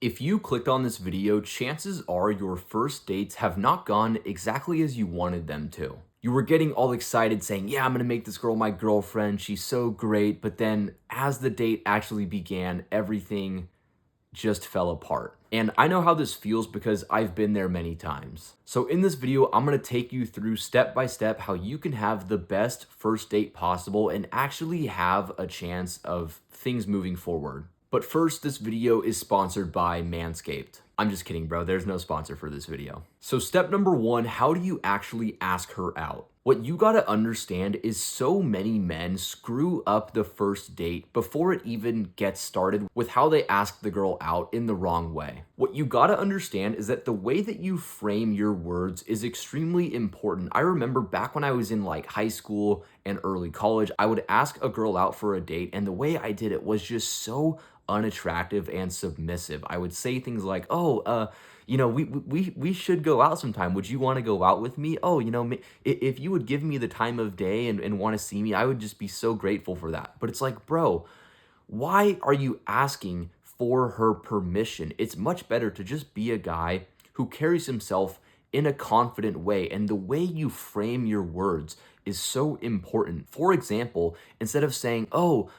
If you clicked on this video, chances are your first dates have not gone exactly as you wanted them to. You were getting all excited saying, yeah, I'm gonna make this girl my girlfriend, she's so great, but then as the date actually began, everything just fell apart. And I know how this feels because I've been there many times. So in this video, I'm gonna take you through step by step how you can have the best first date possible and actually have a chance of things moving forward. But first, this video is sponsored by Manscaped. I'm just kidding, bro. There's no sponsor for this video. So step number one, how do you actually ask her out? What you gotta understand is so many men screw up the first date before it even gets started with how they ask the girl out in the wrong way. What you gotta understand is that the way that you frame your words is extremely important. I remember back when I was in like high school and early college, I would ask a girl out for a date, and the way I did it was just so unattractive and submissive. I would say things like, "Oh, we should go out sometime. Would you want to go out with me? Oh, if you would give me the time of day and want to see me, I would just be so grateful for that." But it's like, bro, why are you asking for her permission? It's much better to just be a guy who carries himself in a confident way, and the way you frame your words is so important. For example, instead of saying, "Oh,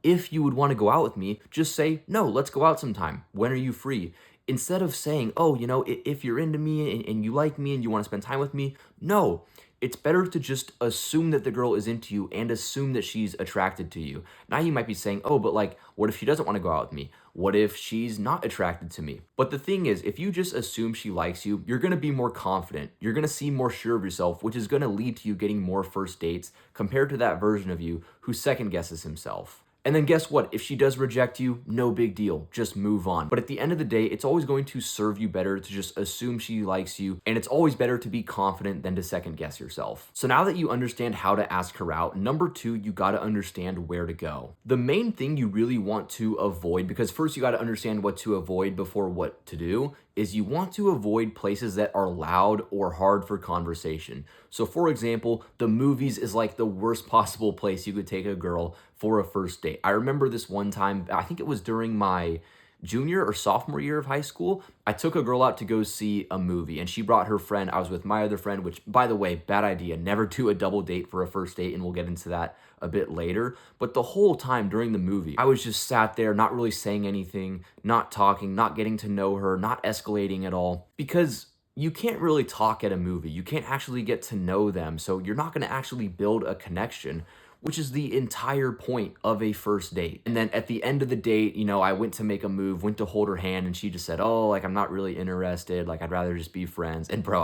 if you would want to go out with me," just say, "No, let's go out sometime. When are you free?" Instead of saying, "Oh, if you're into me and you like me and you want to spend time with me," no. It's better to just assume that the girl is into you and assume that she's attracted to you. Now you might be saying, "Oh, but like, what if she doesn't want to go out with me? What if she's not attracted to me?" But the thing is, if you just assume she likes you, you're going to be more confident. You're going to seem more sure of yourself, which is going to lead to you getting more first dates compared to that version of you who second guesses himself. And then guess what? If she does reject you, no big deal. Just move on. But at the end of the day, it's always going to serve you better to just assume she likes you. And it's always better to be confident than to second guess yourself. So now that you understand how to ask her out, number two, you got to understand where to go. The main thing you really want to avoid, because first you got to understand what to avoid before what to do, is you want to avoid places that are loud or hard for conversation. So for example, the movies is like the worst possible place you could take a girl for a first date. I remember this one time, I think it was during my junior or sophomore year of high school, I took a girl out to go see a movie, and she brought her friend. I was with my other friend, which, by the way, bad idea. Never do a double date for a first date, and we'll get into that a bit later. But the whole time during the movie, I was just sat there, not really saying anything, not talking, not getting to know her, not escalating at all, because you can't really talk at a movie. You can't actually get to know them, so you're not going to actually build a connection, which is the entire point of a first date. And then at the end of the date, I went to make a move, went to hold her hand, and she just said, "Oh, like, I'm not really interested. Like, I'd rather just be friends." And bro,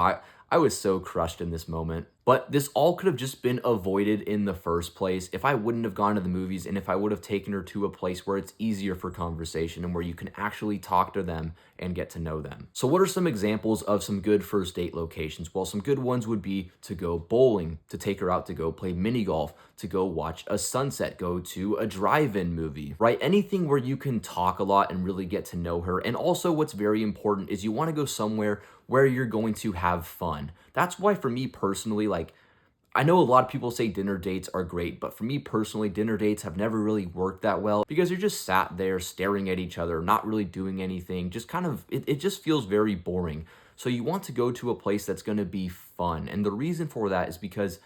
I was so crushed in this moment. But this all could have just been avoided in the first place if I wouldn't have gone to the movies and if I would have taken her to a place where it's easier for conversation and where you can actually talk to them and get to know them. So what are some examples of some good first date locations? Well, some good ones would be to go bowling, to take her out to go play mini golf, to go watch a sunset, go to a drive-in movie, right? Anything where you can talk a lot and really get to know her. And also what's very important is you want to go somewhere where you're going to have fun. That's why for me personally, like, I know a lot of people say dinner dates are great, but for me personally, dinner dates have never really worked that well because you're just sat there staring at each other, not really doing anything, just kind of, it just feels very boring. So you want to go to a place that's going to be fun. And the reason for that is because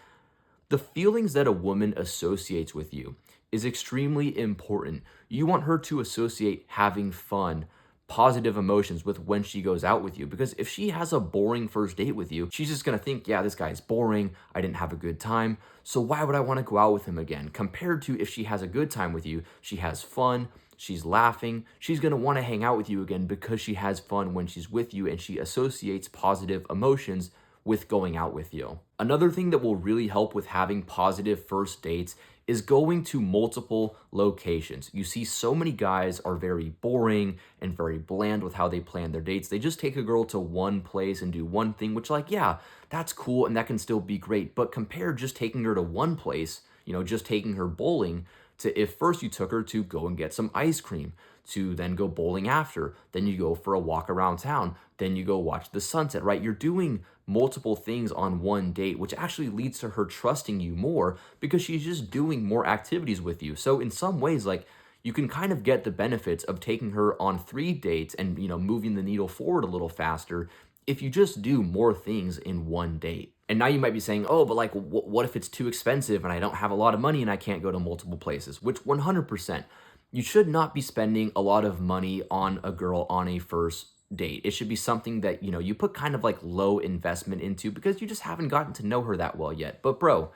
the feelings that a woman associates with you is extremely important. You want her to associate having fun, positive emotions with when she goes out with you. Because if she has a boring first date with you, she's just gonna think, yeah, this guy's boring, I didn't have a good time, so why would I wanna go out with him again? Compared to if she has a good time with you, she has fun, she's laughing, she's gonna wanna hang out with you again because she has fun when she's with you and she associates positive emotions with going out with you. Another thing that will really help with having positive first dates is going to multiple locations. You see, so many guys are very boring and very bland with how they plan their dates. They just take a girl to one place and do one thing, which, like, yeah, that's cool and that can still be great. But compare just taking her to one place, just taking her bowling, to if first you took her to go and get some ice cream, to then go bowling after, then you go for a walk around town, then you go watch the sunset, right? You're doing multiple things on one date, which actually leads to her trusting you more because she's just doing more activities with you. So in some ways, like, you can kind of get the benefits of taking her on 3 dates and, moving the needle forward a little faster if you just do more things in one date. And now you might be saying, oh, but like, what if it's too expensive and I don't have a lot of money and I can't go to multiple places? Which 100%, you should not be spending a lot of money on a girl on a first date. It should be something that, you put kind of like low investment into because you just haven't gotten to know her that well yet. But bro,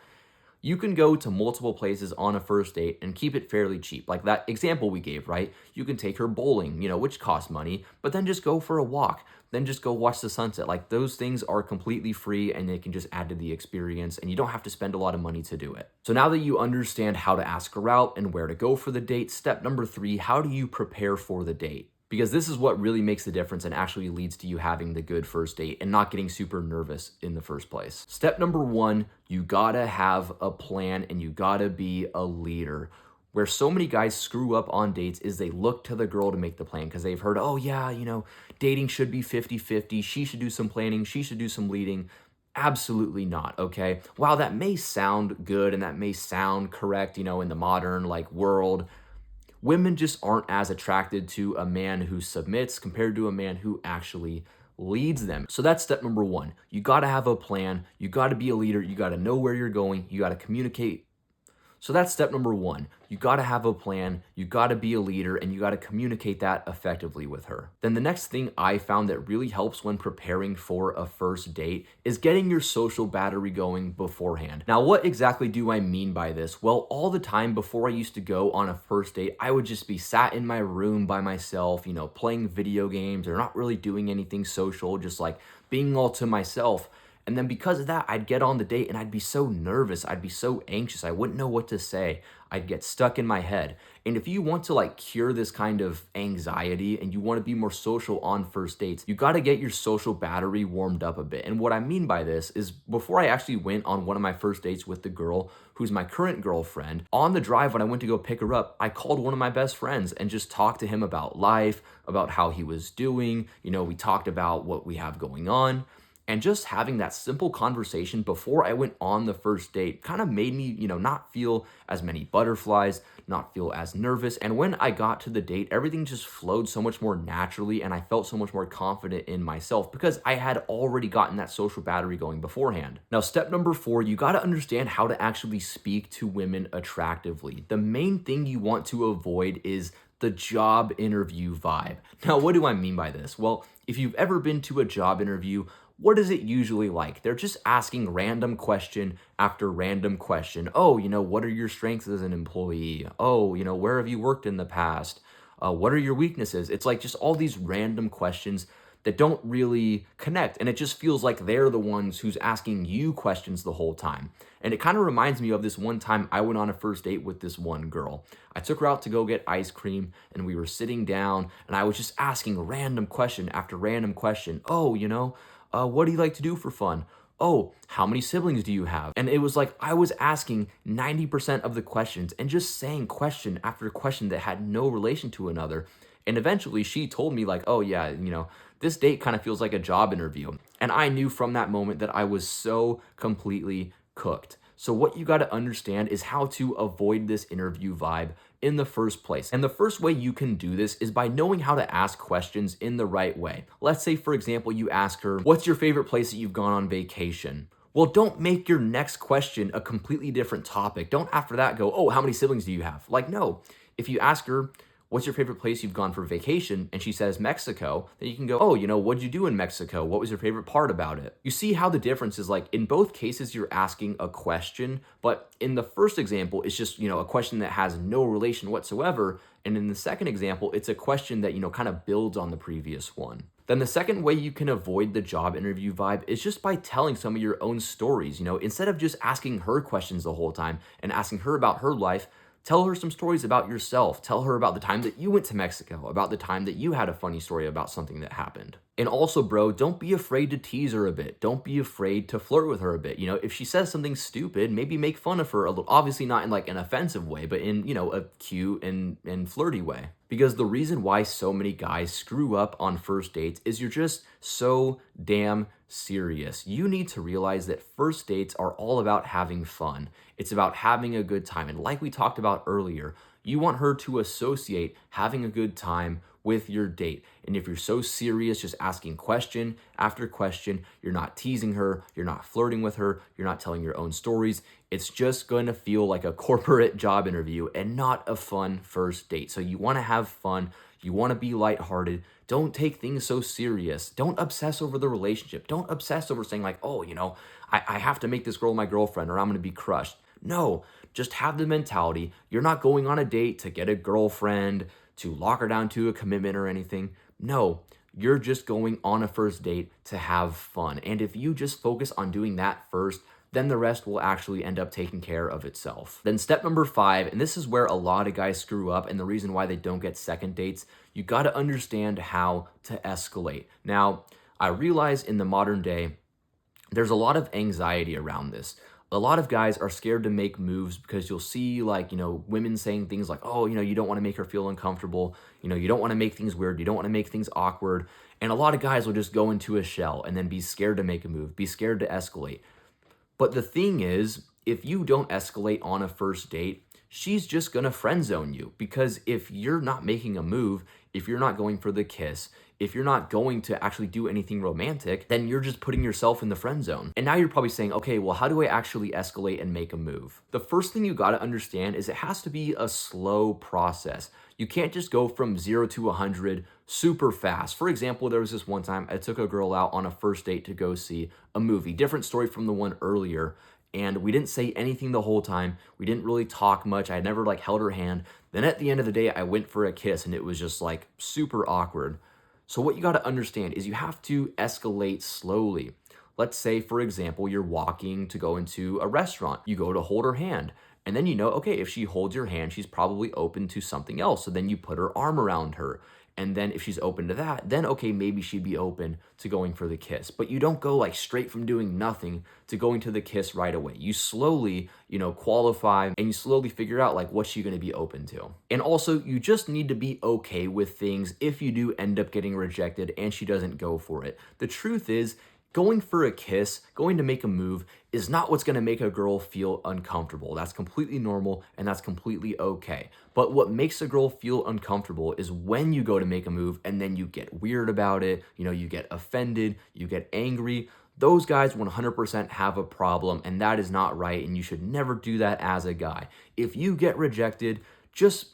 you can go to multiple places on a first date and keep it fairly cheap. Like that example we gave, right? You can take her bowling, which costs money, but then just go for a walk. Then just go watch the sunset. Like those things are completely free and they can just add to the experience and you don't have to spend a lot of money to do it. So now that you understand how to ask her out and where to go for the date, step number 3, how do you prepare for the date? Because this is what really makes the difference and actually leads to you having the good first date and not getting super nervous in the first place. Step number 1, you gotta have a plan and you gotta be a leader. Where so many guys screw up on dates is they look to the girl to make the plan because they've heard, oh yeah, dating should be 50-50. She should do some planning. She should do some leading. Absolutely not, okay? While that may sound good and that may sound correct, in the modern world, women just aren't as attracted to a man who submits compared to a man who actually leads them. So that's step number 1. You gotta have a plan. You gotta be a leader. You gotta know where you're going. You gotta communicate. So that's step number 1. You gotta have a plan, you gotta be a leader, and you gotta communicate that effectively with her. Then the next thing I found that really helps when preparing for a first date is getting your social battery going beforehand. Now, what exactly do I mean by this? Well, all the time before I used to go on a first date, I would just be sat in my room by myself, playing video games or not really doing anything social, just like being all to myself. And then because of that, I'd get on the date and I'd be so nervous. I'd be so anxious. I wouldn't know what to say. I'd get stuck in my head. And if you want to cure this kind of anxiety and you want to be more social on first dates, you got to get your social battery warmed up a bit. And what I mean by this is before I actually went on one of my first dates with the girl who's my current girlfriend, on the drive when I went to go pick her up, I called one of my best friends and just talked to him about life, about how he was doing. We talked about what we have going on. And just having that simple conversation before I went on the first date kind of made me, not feel as many butterflies, not feel as nervous. And when I got to the date, everything just flowed so much more naturally and I felt so much more confident in myself because I had already gotten that social battery going beforehand. Now, step number 4, you got to understand how to actually speak to women attractively. The main thing you want to avoid is the job interview vibe. Now, what do I mean by this? Well, if you've ever been to a job interview, what is it usually like? They're just asking random question after random question. Oh, what are your strengths as an employee? Oh, where have you worked in the past? What are your weaknesses? It's like just all these random questions that don't really connect. And it just feels like they're the ones who's asking you questions the whole time. And it kind of reminds me of this one time I went on a first date with this one girl. I took her out to go get ice cream and we were sitting down and I was just asking random question after random question. Oh, what do you like to do for fun? Oh, how many siblings do you have? And it was like I was asking 90% of the questions and just saying question after question that had no relation to another. And eventually she told me oh yeah, this date kind of feels like a job interview. And I knew from that moment that I was so completely cooked. So what you got to understand is how to avoid this interview vibe in the first place. And the first way you can do this is by knowing how to ask questions in the right way. Let's say, for example, you ask her, what's your favorite place that you've gone on vacation? Well, don't make your next question a completely different topic. Don't after that go, oh, how many siblings do you have? No. If you ask her, what's your favorite place you've gone for vacation? And she says Mexico, then you can go, oh, what'd you do in Mexico? What was your favorite part about it? You see how the difference is in both cases, you're asking a question, but in the first example, it's just, a question that has no relation whatsoever. And in the second example, it's a question that, kind of builds on the previous one. Then the second way you can avoid the job interview vibe is just by telling some of your own stories. Instead of just asking her questions the whole time and asking her about her life, tell her some stories about yourself. Tell her about the time that you went to Mexico, about the time that you had a funny story about something that happened. And also, bro, don't be afraid to tease her a bit. Don't be afraid to flirt with her a bit. If she says something stupid, maybe make fun of her a little. Obviously not in an offensive way, but in, a cute and flirty way. Because the reason why so many guys screw up on first dates is you're just so damn serious. You need to realize that first dates are all about having fun. It's about having a good time. And like we talked about earlier, you want her to associate having a good time with your date. And if you're so serious, just asking question after question, you're not teasing her, you're not flirting with her, you're not telling your own stories, it's just going to feel like a corporate job interview and not a fun first date. So you want to have fun, you want to be lighthearted. Don't take things so serious. Don't obsess over the relationship. Don't obsess over saying like, oh, I have to make this girl my girlfriend or I'm going to be crushed. No, just have the mentality. You're not going on a date to get a girlfriend, to lock her down to a commitment or anything. No, you're just going on a first date to have fun. And if you just focus on doing that first, then the rest will actually end up taking care of itself. Then step number 5, and this is where a lot of guys screw up and the reason why they don't get second dates, you got to understand how to escalate. Now, I realize in the modern day, there's a lot of anxiety around this. A lot of guys are scared to make moves because you'll see like, women saying things like, oh, you don't want to make her feel uncomfortable. You don't want to make things weird. You don't want to make things awkward. And a lot of guys will just go into a shell and then be scared to make a move, be scared to escalate. But the thing is, if you don't escalate on a first date, she's just gonna friend zone you because if you're not making a move, if you're not going for the kiss, if you're not going to actually do anything romantic, then you're just putting yourself in the friend zone. And now you're probably saying, okay, well, how do I actually escalate and make a move? The first thing you gotta understand is it has to be a slow process. You can't just go from 0 to 100 super fast. For example, there was this one time I took a girl out on a first date to go see a movie, different story from the one earlier. And we didn't say anything the whole time. We didn't really talk much. I never like held her hand. Then at the end of the day, I went for a kiss and it was just like super awkward. So what you got to understand is you have to escalate slowly. Let's say, for example, you're walking to go into a restaurant. You go to hold her hand. And then okay, if she holds your hand, she's probably open to something else. So then you put her arm around her. And then if she's open to that, then okay, maybe she'd be open to going for the kiss. But you don't go like straight from doing nothing to going to the kiss right away. You slowly, qualify and you slowly figure out like what's she going to be open to. And also, you just need to be okay with things if you do end up getting rejected and she doesn't go for it. The truth is, going for a kiss, going to make a move is not what's going to make a girl feel uncomfortable. That's completely normal and that's completely okay. But what makes a girl feel uncomfortable is when you go to make a move and then you get weird about it, you get offended, you get angry. Those guys 100% have a problem and that is not right and you should never do that as a guy. If you get rejected, just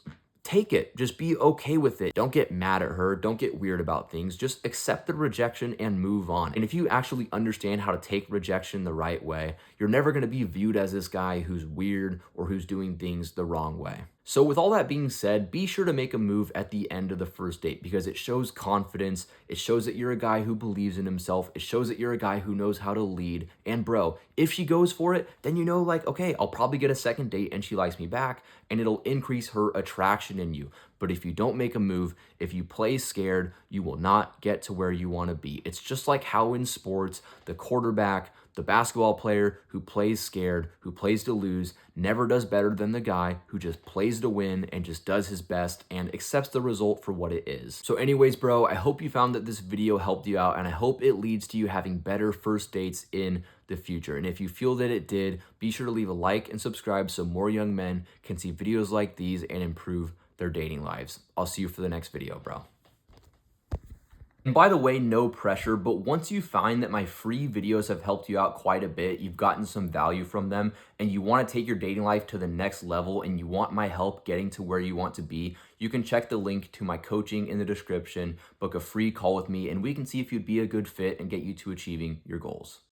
take it. Just be okay with it. Don't get mad at her. Don't get weird about things. Just accept the rejection and move on. And if you actually understand how to take rejection the right way, you're never going to be viewed as this guy who's weird or who's doing things the wrong way. So with all that being said, be sure to make a move at the end of the first date because it shows confidence. It shows that you're a guy who believes in himself. It shows that you're a guy who knows how to lead. And bro, if she goes for it, then like, okay, I'll probably get a second date and she likes me back and it'll increase her attraction in you. But if you don't make a move, if you play scared, you will not get to where you want to be. It's just like how in sports, the quarterback, the basketball player who plays scared, who plays to lose, never does better than the guy who just plays to win and just does his best and accepts the result for what it is. So anyways, bro, I hope you found that this video helped you out and I hope it leads to you having better first dates in the future. And if you feel that it did, be sure to leave a like and subscribe so more young men can see videos like these and improve their dating lives. I'll see you for the next video, bro. And by the way, no pressure, but once you find that my free videos have helped you out quite a bit, you've gotten some value from them, and you want to take your dating life to the next level, and you want my help getting to where you want to be, you can check the link to my coaching in the description, book a free call with me, and we can see if you'd be a good fit and get you to achieving your goals.